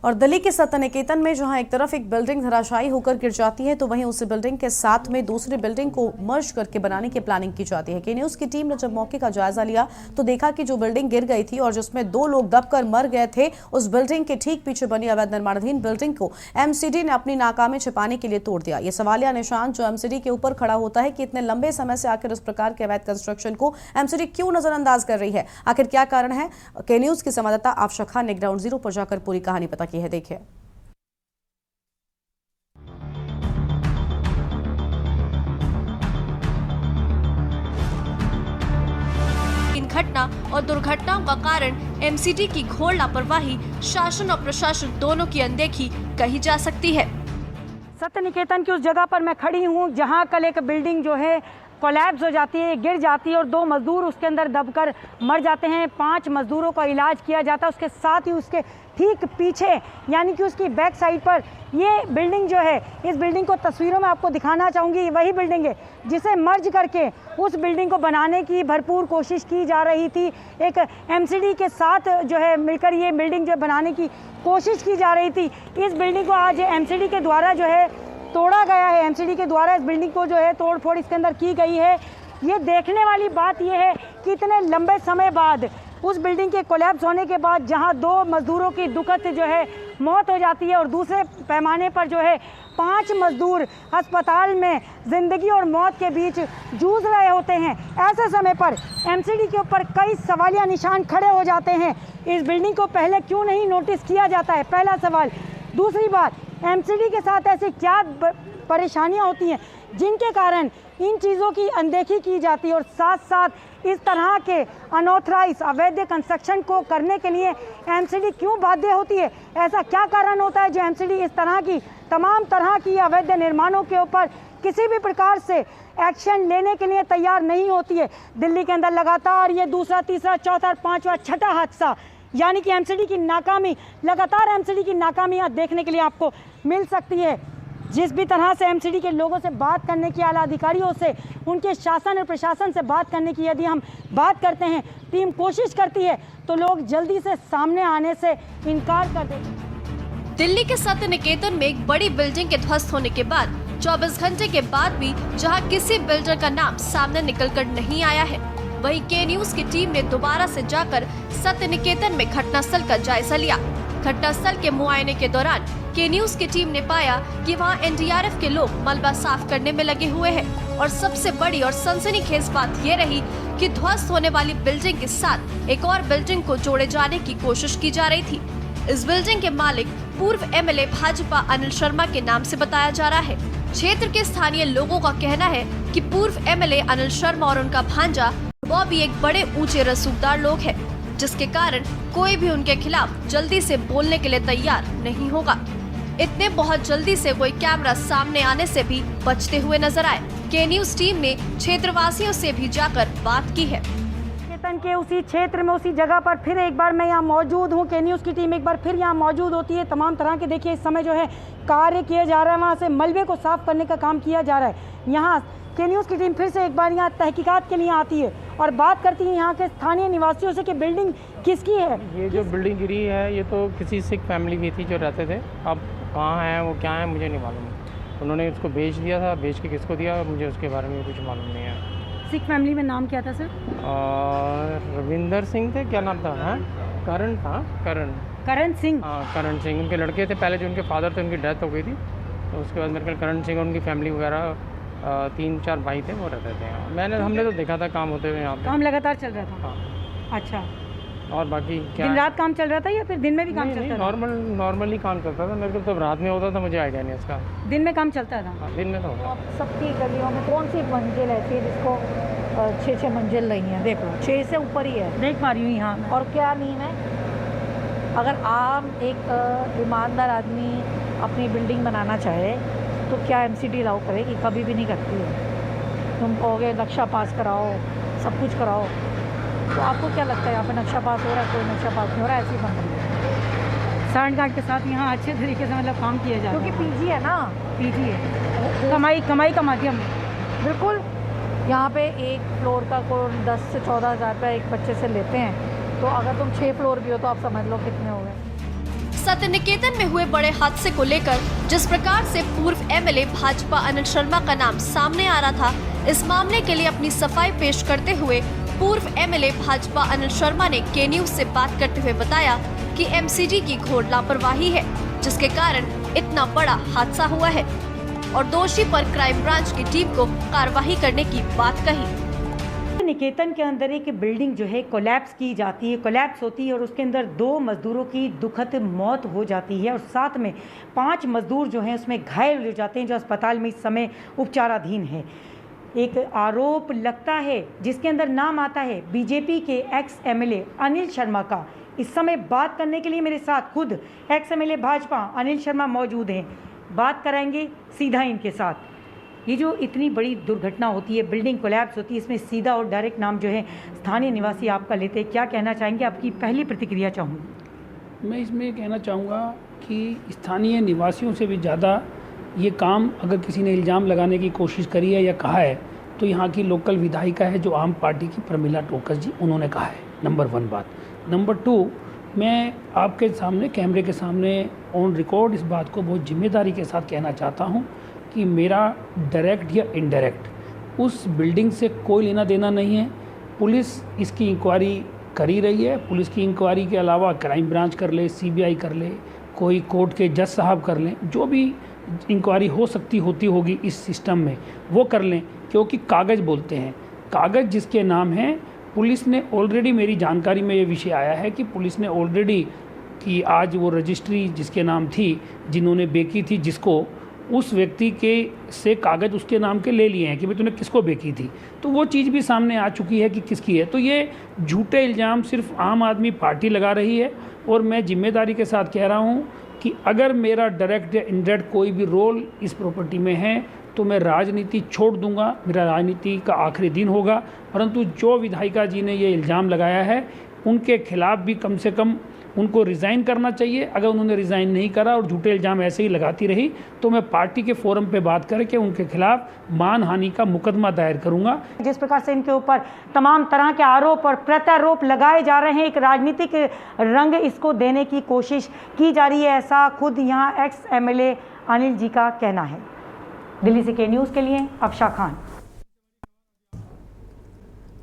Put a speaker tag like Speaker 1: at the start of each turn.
Speaker 1: और दिल्ली के सत्य निकेतन में जहां एक तरफ एक बिल्डिंग धराशायी होकर गिर जाती है तो वहीं उस बिल्डिंग के साथ में दूसरी बिल्डिंग को मर्ज करके बनाने की प्लानिंग की जाती है। के न्यूज़ की टीम ने जब मौके का जायजा लिया तो देखा कि जो बिल्डिंग गिर गई थी और जिसमें 2 लोग दबकर मर गए थे, उस बिल्डिंग के ठीक पीछे बनी अवैध निर्माणाधीन बिल्डिंग को एमसीडी ने अपनी नाकामी छिपाने के लिए तोड़ दिया। ये सवालिया निशान जो एमसीडी के ऊपर खड़ा होता है कि इतने लंबे समय से आखिर इस प्रकार के अवैध कंस्ट्रक्शन को एमसीडी क्यों नजरअंदाज कर रही है, आखिर क्या कारण है। के न्यूज़ की संवाददाता आफशा खान ने ग्राउंड जीरो पर जाकर पूरी कहानी पता की है। देखिए।
Speaker 2: इन घटना और दुर्घटनाओं का कारण एमसीडी की घोर लापरवाही, शासन और प्रशासन दोनों की अनदेखी कही जा सकती है।
Speaker 3: सत्य निकेतन की उस जगह पर मैं खड़ी हूँ जहाँ कल एक बिल्डिंग जो है कोलैप्स हो जाती है, गिर जाती है और 2 मजदूर उसके अंदर दबकर मर जाते हैं। 5 मजदूरों का इलाज किया जाता है। उसके साथ ही उसके ठीक पीछे यानी कि उसकी बैक साइड पर ये बिल्डिंग जो है, इस बिल्डिंग को तस्वीरों में आपको दिखाना चाहूँगी, वही बिल्डिंग है जिसे मर्ज करके उस बिल्डिंग को बनाने की भरपूर कोशिश की जा रही थी। एक एमसीडी के साथ जो है मिलकर ये बिल्डिंग जो बनाने की कोशिश की जा रही थी। इस बिल्डिंग को आज एमसीडी के द्वारा जो है तोड़ा गया है। एमसीडी के द्वारा इस बिल्डिंग को जो है तोड़ फोड़ इसके अंदर की गई है। ये देखने वाली बात यह है कि इतने लंबे समय बाद उस बिल्डिंग के कोलैप्स होने के बाद जहां 2 मजदूरों की दुखद जो है मौत हो जाती है और दूसरे पैमाने पर जो है 5 मजदूर अस्पताल में ज़िंदगी और मौत के बीच जूझ रहे होते हैं, ऐसे समय पर एमसीडी के ऊपर कई सवालिया निशान खड़े हो जाते हैं। इस बिल्डिंग को पहले क्यों नहीं नोटिस किया जाता है, पहला सवाल। दूसरी बात, एमसीडी के साथ ऐसी क्या परेशानियां होती हैं जिनके कारण इन चीज़ों की अनदेखी की जाती है और साथ साथ इस तरह के अनऑथराइज अवैध कंस्ट्रक्शन को करने के लिए एमसीडी क्यों बाध्य होती है। ऐसा क्या कारण होता है जो एमसीडी इस तरह की तमाम तरह की अवैध निर्माणों के ऊपर किसी भी प्रकार से एक्शन लेने के लिए तैयार नहीं होती है। दिल्ली के अंदर लगातार ये दूसरा, तीसरा, चौथा, 5वां, 6ठा हादसा यानी कि एमसीडी की नाकामी, लगातार एमसीडी की नाकामियां देखने के लिए आपको मिल सकती है। जिस भी तरह से एमसीडी के लोगों से बात करने की, आला अधिकारियों से, उनके शासन और प्रशासन से बात करने की यदि हम बात करते हैं, टीम कोशिश करती है तो लोग जल्दी से सामने आने से इनकार कर देते हैं।
Speaker 2: दिल्ली के सत्य निकेतन में एक बड़ी बिल्डिंग के ध्वस्त होने के बाद 24 घंटे के बाद भी जहां किसी बिल्डर का नाम सामने निकलकर नहीं आया है, वहीं के न्यूज़ की टीम ने दोबारा से जाकर सत्य निकेतन में घटनास्थल का जायजा लिया। घटनास्थल के मुआयने के दौरान के न्यूज़ की टीम ने पाया कि वहां एनडीआरएफ के लोग मलबा साफ करने में लगे हुए हैं और सबसे बड़ी और सनसनीखेज बात ये रही कि ध्वस्त होने वाली बिल्डिंग के साथ एक और बिल्डिंग को जोड़े जाने की कोशिश की जा रही थी। इस बिल्डिंग के मालिक पूर्व एमएलए भाजपा अनिल शर्मा के नाम से बताया जा रहा है। क्षेत्र के स्थानीय लोगों का कहना है कि पूर्व एमएलए अनिल शर्मा और उनका भांजा वो भी एक बड़े ऊंचे रसूखदार लोग हैं, जिसके कारण कोई भी उनके खिलाफ जल्दी से बोलने के लिए तैयार नहीं होगा। इतने बहुत जल्दी से कोई कैमरा सामने आने से भी बचते हुए नजर आए। के न्यूज़ टीम ने क्षेत्रवासियों से भी जाकर बात की है।
Speaker 3: निकेतन के उसी क्षेत्र में, उसी जगह पर फिर एक बार मैं यहाँ मौजूद हूँ। के न्यूज़ की टीम एक बार फिर यहाँ मौजूद होती है। तमाम तरह के देखिए इस समय जो है कार्य किया जा रहा है, वहाँ से मलबे को साफ करने का काम किया जा रहा है। यहाँ के न्यूज़ की टीम फिर से एक बार यहाँ तहकीकात के लिए आती है और बात करती है यहाँ के स्थानीय निवासियों से कि बिल्डिंग किसकी है।
Speaker 4: ये जो बिल्डिंग गिरी है ये तो किसी सिख फैमिली की थी जो रहते थे। अब कहाँ है वो, क्या है, मुझे नहीं मालूम। उन्होंने उसको बेच दिया था, बेच के किसको दिया मुझे उसके बारे में कुछ मालूम नहीं है।
Speaker 3: सिख फैमिली में नाम क्या था सर?
Speaker 4: रविंदर सिंह थे, क्या नाम था? हाँ, करण था,
Speaker 3: करण सिंह।
Speaker 4: हाँ, करण सिंह उनके लड़के थे। पहले जो उनके फादर थे उनकी डेथ हो गई थी, तो उसके बाद मेरे ख्याल करण सिंह और उनकी फैमिली वगैरह 3-4 भाई थे, वो रहते थे। हमने तो देखा था काम होते हुए यहाँ पे।
Speaker 3: काम लगातार चल रहा था?
Speaker 4: हाँ।
Speaker 3: अच्छा,
Speaker 4: और बाकी क्या
Speaker 3: दिन रात काम चल रहा था या फिर दिन में भी काम चलता था?
Speaker 4: नॉर्मली काम चलता था। मेरे को तो रात में होता था, मुझे आइडिया नहीं इसका।
Speaker 3: दिन में काम चलता था?
Speaker 4: हाँ, दिन में तो होता।
Speaker 5: सबकी गलियों में कौन सी मंजिल ऐसी है जिसको 6-6 मंजिल नहीं है? देखो 6 से ऊपर ही है,
Speaker 3: देख पा रही हूँ यहाँ।
Speaker 5: और क्या नीम है? अगर आम एक ईमानदार आदमी अपनी बिल्डिंग बनाना चाहे तो क्या एमसीडी अलाउ करेगी? कभी भी नहीं करती है। तुम कहोगे नक्शा पास कराओ, सब कुछ कराओ, तो आपको क्या लगता है यहाँ पे नक्शा पास हो रहा है? कोई नक्शा पास नहीं हो रहा है, ऐसी बन रही है।
Speaker 3: सांठगांठ के साथ यहाँ अच्छे तरीके से मतलब काम किया जा रहा है,
Speaker 5: क्योंकि पीजी है ना,
Speaker 3: पीजी है, कमाई का माध्यम है।
Speaker 5: बिल्कुल। यहाँ पे एक फ्लोर का कोई 10 से 14 हज़ार रुपये एक बच्चे से लेते हैं, तो अगर तुम 6 फ्लोर भी हो तो आप समझ लो कितने हो गए।
Speaker 2: सत्य निकेतन में हुए बड़े हादसे को लेकर जिस प्रकार से पूर्व एमएलए भाजपा अनिल शर्मा का नाम सामने आ रहा था, इस मामले के लिए अपनी सफाई पेश करते हुए पूर्व एमएलए भाजपा अनिल शर्मा ने के न्यूज से बात करते हुए बताया कि एमसीडी की घोर लापरवाही है, जिसके कारण इतना बड़ा हादसा हुआ है और दोषी पर क्राइम ब्रांच की टीम को कार्रवाई करने की बात कही।
Speaker 3: निकेतन के अंदर एक बिल्डिंग जो है कोलैप्स की जाती है, कोलैप्स होती है और उसके अंदर 2 मजदूरों की दुखद मौत हो जाती है और साथ में 5 मजदूर जो हैं उसमें घायल हो जाते हैं, जो अस्पताल में इस समय उपचाराधीन है। एक आरोप लगता है जिसके अंदर नाम आता है बीजेपी के एक्स एमएलए अनिल शर्मा का। इस समय बात करने के लिए मेरे साथ खुद एक्स एमएलए भाजपा अनिल शर्मा मौजूद हैं। बात कराएंगे सीधा इनके साथ। ये जो इतनी बड़ी दुर्घटना होती है, बिल्डिंग कोलैप्स होती है, इसमें सीधा और डायरेक्ट नाम जो है स्थानीय निवासी आपका लेते हैं, क्या कहना चाहेंगे? आपकी पहली प्रतिक्रिया चाहूँगी।
Speaker 6: मैं इसमें कहना चाहूँगा कि स्थानीय निवासियों से भी ज़्यादा ये काम अगर किसी ने इल्ज़ाम लगाने की कोशिश करी है या कहा है तो यहाँ की लोकल विधायिका है जो आम पार्टी की प्रमिला टोकस जी, उन्होंने कहा है। नंबर 1 बात। नंबर 2, मैं आपके सामने कैमरे के सामने ऑन रिकॉर्ड इस बात को बहुत जिम्मेदारी के साथ कहना चाहता हूँ कि मेरा डायरेक्ट या इनडायरेक्ट उस बिल्डिंग से कोई लेना देना नहीं है। पुलिस इसकी इंक्वायरी कर ही रही है। पुलिस की इंक्वायरी के अलावा क्राइम ब्रांच कर ले, सीबीआई कर ले, कोई कोर्ट के जज साहब कर लें, जो भी इंक्वायरी हो सकती होगी इस सिस्टम में वो कर लें, क्योंकि कागज़ बोलते हैं। कागज़ जिसके नाम हैं, पुलिस ने ऑलरेडी, मेरी जानकारी में ये विषय आया है कि पुलिस ने ऑलरेडी कि आज वो रजिस्ट्री जिसके नाम थी, जिन्होंने बेची थी, जिसको उस व्यक्ति के से कागज़ उसके नाम के ले लिए हैं कि भाई तूने किसको बेची थी, तो वो चीज़ भी सामने आ चुकी है कि किसकी है। तो ये झूठे इल्ज़ाम सिर्फ आम आदमी पार्टी लगा रही है और मैं जिम्मेदारी के साथ कह रहा हूँ कि अगर मेरा डायरेक्ट या इनडायरेक्ट कोई भी रोल इस प्रॉपर्टी में है तो मैं राजनीति छोड़ दूंगा, मेरा राजनीति का आखिरी दिन होगा। परंतु जो विधायिका जी ने ये इल्ज़ाम लगाया है उनके खिलाफ भी कम से कम उनको रिज़ाइन करना चाहिए। अगर उन्होंने रिज़ाइन नहीं करा और झूठे इल्ज़ाम ऐसे ही लगाती रही तो मैं पार्टी के फोरम पे बात करके उनके खिलाफ मानहानि का मुकदमा दायर करूंगा।
Speaker 3: जिस प्रकार से इनके ऊपर तमाम तरह के आरोप और प्रत्यारोप लगाए जा रहे हैं, एक राजनीतिक रंग इसको देने की कोशिश की जा रही है, ऐसा खुद यहाँ एक्स एमएलए अनिल जी का कहना है। दिल्ली से के न्यूज़ के लिए अफशा खान।